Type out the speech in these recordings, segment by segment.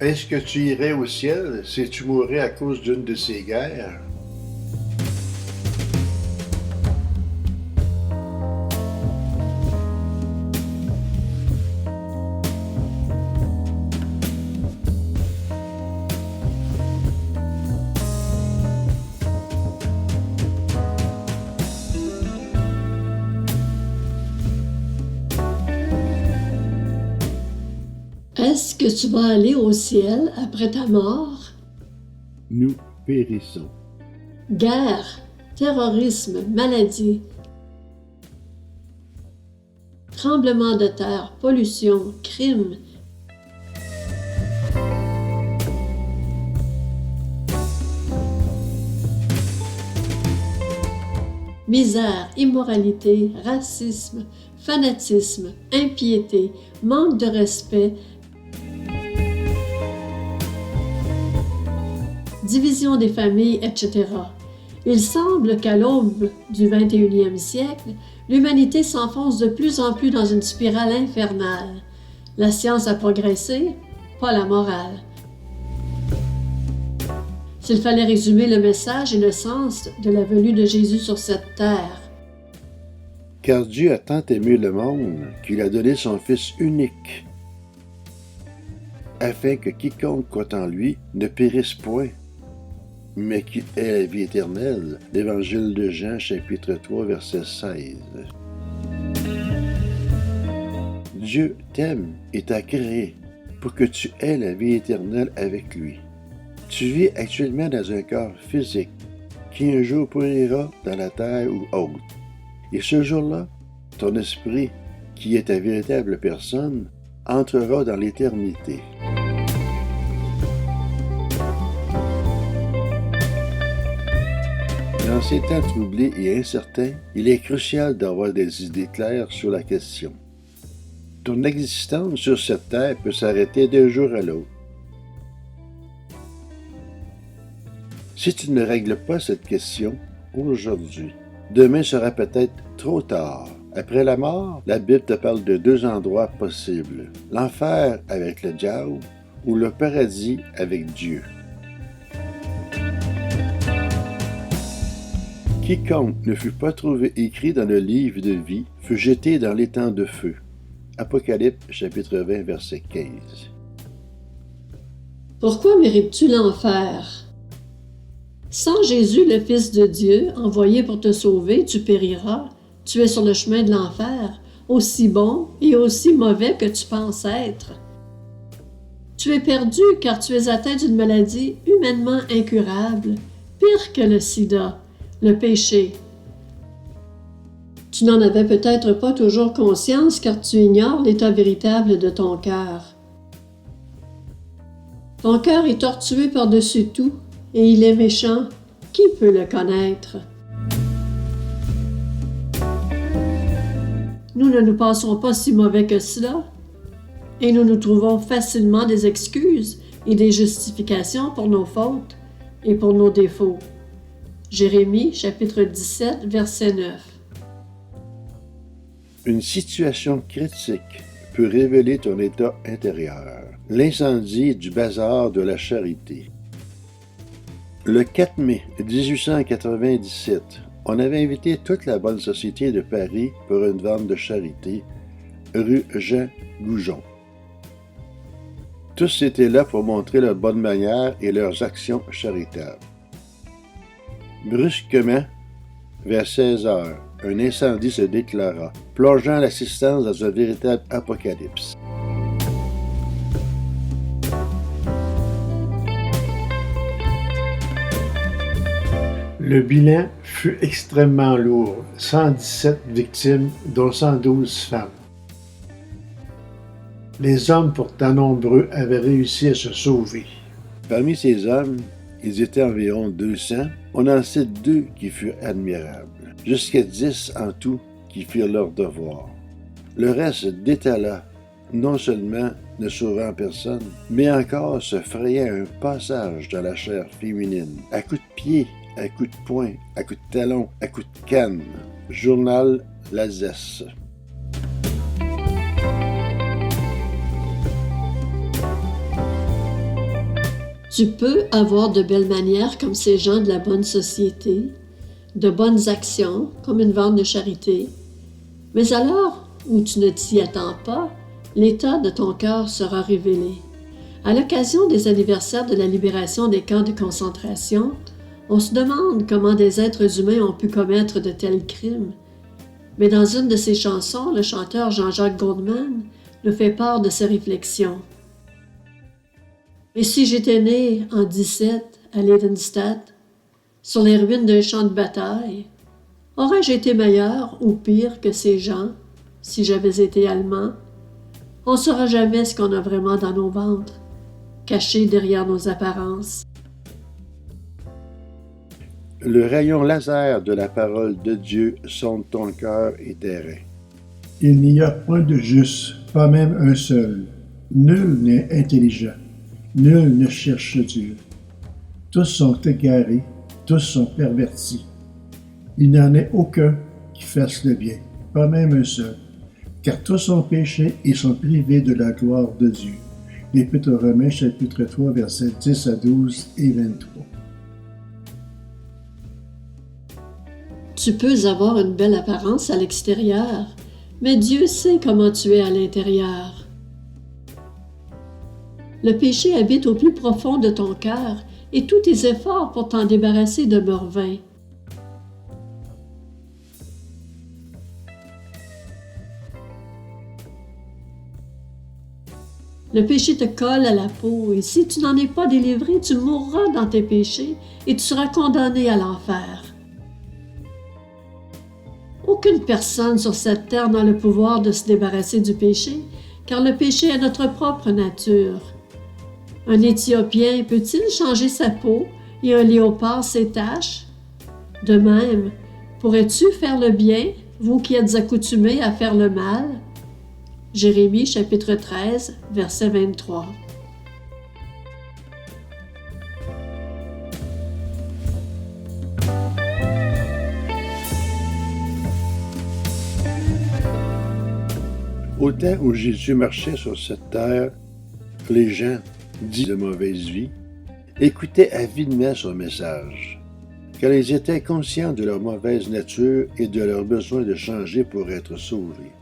Est-ce que tu irais au ciel si tu mourais à cause d'une de ces guerres? Est-ce que tu vas aller au ciel après ta mort? Nous périssons. Guerre, terrorisme, maladie, tremblement de terre, pollution, crime. Misère, immoralité, racisme, fanatisme, impiété, manque de respect, division des familles, etc. Il semble qu'à l'aube du 21e siècle, l'humanité s'enfonce de plus en plus dans une spirale infernale. La science a progressé, pas la morale. S'il fallait résumer le message et le sens de la venue de Jésus sur cette terre. Car Dieu a tant aimé le monde qu'il a donné son Fils unique, afin que quiconque croit en lui ne périsse point, mais qu'il ait la vie éternelle. L'Évangile de Jean, chapitre 3, verset 16. Dieu t'aime et t'a créé pour que tu aies la vie éternelle avec lui. Tu vis actuellement dans un corps physique qui un jour pourrira dans la terre ou autre. Et ce jour-là, ton esprit, qui est ta véritable personne, entrera dans l'éternité. Dans ces temps troublés et incertains, il est crucial d'avoir des idées claires sur la question. Ton existence sur cette terre peut s'arrêter d'un jour à l'autre. Si tu ne règles pas cette question aujourd'hui, demain sera peut-être trop tard. Après la mort, la Bible te parle de deux endroits possibles, l'enfer avec le diable ou le paradis avec Dieu. Quiconque ne fut pas trouvé écrit dans le livre de vie fut jeté dans l'étang de feu. Apocalypse chapitre 20 verset 15. Pourquoi mérites-tu l'enfer? Sans Jésus, le Fils de Dieu, envoyé pour te sauver, tu périras. Tu es sur le chemin de l'enfer, aussi bon et aussi mauvais que tu penses être. Tu es perdu car tu es atteint d'une maladie humainement incurable, pire que le sida, le péché. Tu n'en avais peut-être pas toujours conscience car tu ignores l'état véritable de ton cœur. Ton cœur est tortué par-dessus tout et il est méchant. Qui peut le connaître? Nous ne nous pensons pas si mauvais que cela et nous nous trouvons facilement des excuses et des justifications pour nos fautes et pour nos défauts. Jérémie, chapitre 17, verset 9. Une situation critique peut révéler ton état intérieur. L'incendie du bazar de la charité. Le 4 mai 1897, on avait invité toute la bonne société de Paris pour une vente de charité, rue Jean Goujon. Tous étaient là pour montrer leurs bonnes manières et leurs actions charitables. Brusquement, vers 16 heures, un incendie se déclara, plongeant l'assistance dans un véritable apocalypse. Le bilan fut extrêmement lourd, 117 victimes, dont 112 femmes. Les hommes, pourtant nombreux, avaient réussi à se sauver. Parmi ces hommes, ils étaient environ 200. On en cite 2 qui furent admirables, jusqu'à 10 en tout qui firent leur devoir. Le reste détala, non seulement ne sauvant personne, mais encore se frayant un passage dans la chair féminine, à coups de pied, à coups de poing, à coups de talon, à coups de canne. Journal L'Alsace. Tu peux avoir de belles manières comme ces gens de la bonne société, de bonnes actions comme une vente de charité, mais à l'heure où tu ne t'y attends pas, l'état de ton cœur sera révélé. À l'occasion des anniversaires de la libération des camps de concentration, on se demande comment des êtres humains ont pu commettre de tels crimes. Mais dans une de ses chansons, le chanteur Jean-Jacques Goldman nous fait part de ses réflexions. « Et si j'étais né en 17 à Leidenstadt, sur les ruines d'un champ de bataille, aurais-je été meilleur ou pire que ces gens si j'avais été allemand? On ne saura jamais ce qu'on a vraiment dans nos ventres, caché derrière nos apparences. » Le rayon laser de la parole de Dieu sonde ton cœur et tes reins. Il n'y a point de juste, pas même un seul. Nul n'est intelligent. Nul ne cherche Dieu. Tous sont égarés, tous sont pervertis. Il n'en est aucun qui fasse le bien, pas même un seul. Car tous ont péché et sont privés de la gloire de Dieu. L'Épître aux Romains, chapitre 3, versets 10 à 12 et 23. Tu peux avoir une belle apparence à l'extérieur, mais Dieu sait comment tu es à l'intérieur. Le péché habite au plus profond de ton cœur et tous tes efforts pour t'en débarrasser demeurent vains. Le péché te colle à la peau et si tu n'en es pas délivré, tu mourras dans tes péchés et tu seras condamné à l'enfer. Aucune personne sur cette terre n'a le pouvoir de se débarrasser du péché, car le péché est notre propre nature. Un Éthiopien peut-il changer sa peau et un léopard ses taches? De même, pourrais-tu faire le bien, vous qui êtes accoutumés à faire le mal? Jérémie chapitre 13, verset 23. Au temps où Jésus marchait sur cette terre, les gens, dits de mauvaise vie, écoutaient avidement son message, car ils étaient conscients de leur mauvaise nature et de leur besoin de changer pour être sauvés.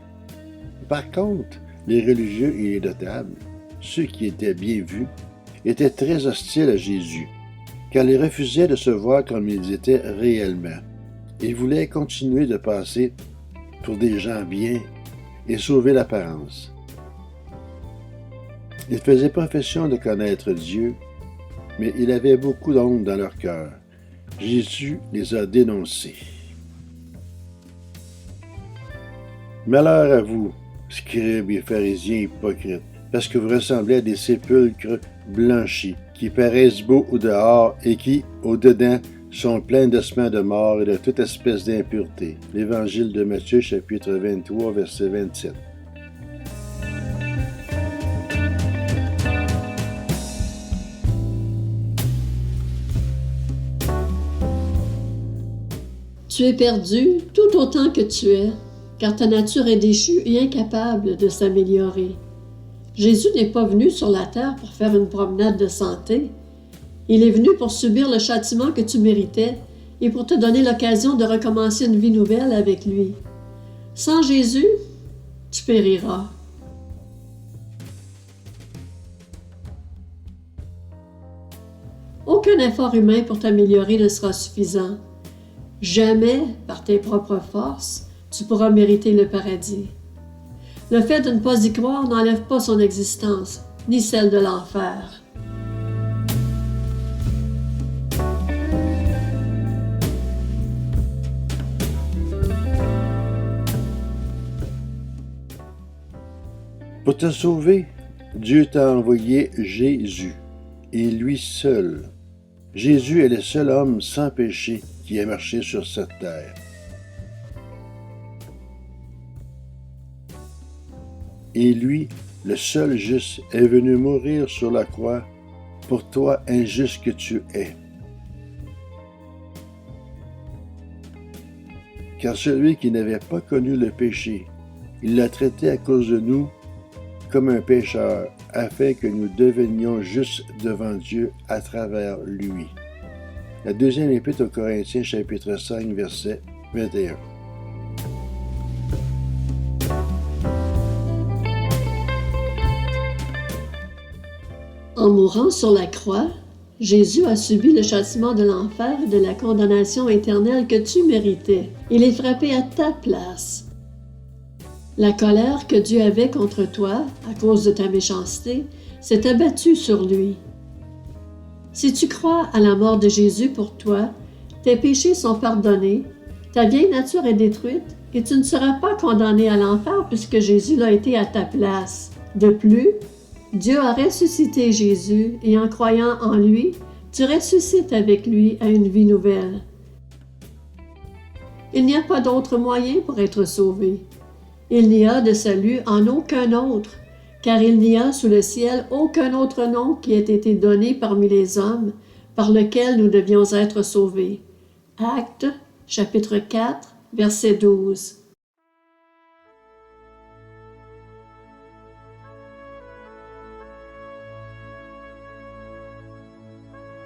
Par contre, les religieux et les notables, ceux qui étaient bien vus, étaient très hostiles à Jésus, car ils refusaient de se voir comme ils étaient réellement. Ils voulaient continuer de passer pour des gens bien et sauver l'apparence. Ils faisaient profession de connaître Dieu, mais il avait beaucoup d'honte dans leur cœur. Jésus les a dénoncés. Malheur à vous, scribes et pharisiens hypocrites, parce que vous ressemblez à des sépulcres blanchis, qui paraissent beaux au dehors et qui, au dedans, sont pleins d'ossements de mort et de toute espèce d'impureté. L'Évangile de Matthieu, chapitre 23, verset 27. Tu es perdu tout autant que tu es, car ta nature est déchue et incapable de s'améliorer. Jésus n'est pas venu sur la terre pour faire une promenade de santé. Il est venu pour subir le châtiment que tu méritais et pour te donner l'occasion de recommencer une vie nouvelle avec lui. Sans Jésus, tu périras. Aucun effort humain pour t'améliorer ne sera suffisant. Jamais, par tes propres forces, tu pourras mériter le paradis. Le fait de ne pas y croire n'enlève pas son existence, ni celle de l'enfer. Pour te sauver, Dieu t'a envoyé Jésus, et lui seul. Jésus est le seul homme sans péché qui a marché sur cette terre. Et lui, le seul juste, est venu mourir sur la croix pour toi, injuste que tu es. Car celui qui n'avait pas connu le péché, il l'a traité à cause de nous comme un pécheur, afin que nous devenions justes devant Dieu à travers lui. La deuxième épître aux Corinthiens, chapitre 5, verset 21. En mourant sur la croix, Jésus a subi le châtiment de l'enfer et de la condamnation éternelle que tu méritais. Il est frappé à ta place. La colère que Dieu avait contre toi, à cause de ta méchanceté, s'est abattue sur lui. Si tu crois à la mort de Jésus pour toi, tes péchés sont pardonnés, ta vieille nature est détruite et tu ne seras pas condamné à l'enfer puisque Jésus l'a été à ta place. De plus, Dieu a ressuscité Jésus et en croyant en lui, tu ressuscites avec lui à une vie nouvelle. Il n'y a pas d'autre moyen pour être sauvé. Il n'y a de salut en aucun autre, car il n'y a sous le ciel aucun autre nom qui ait été donné parmi les hommes par lequel nous devions être sauvés. Actes, chapitre 4, verset 12.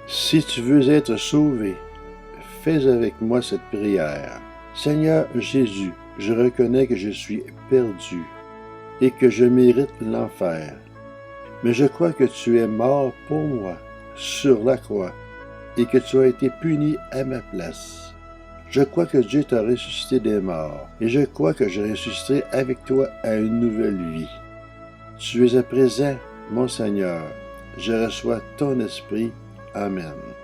Si tu veux être sauvé, fais avec moi cette prière. Seigneur Jésus, je reconnais que je suis perdu et que je mérite l'enfer. Mais je crois que tu es mort pour moi sur la croix et que tu as été puni à ma place. Je crois que Dieu t'a ressuscité des morts et je crois que je ressusciterai avec toi à une nouvelle vie. Tu es à présent, mon Seigneur. Je reçois ton esprit. Amen.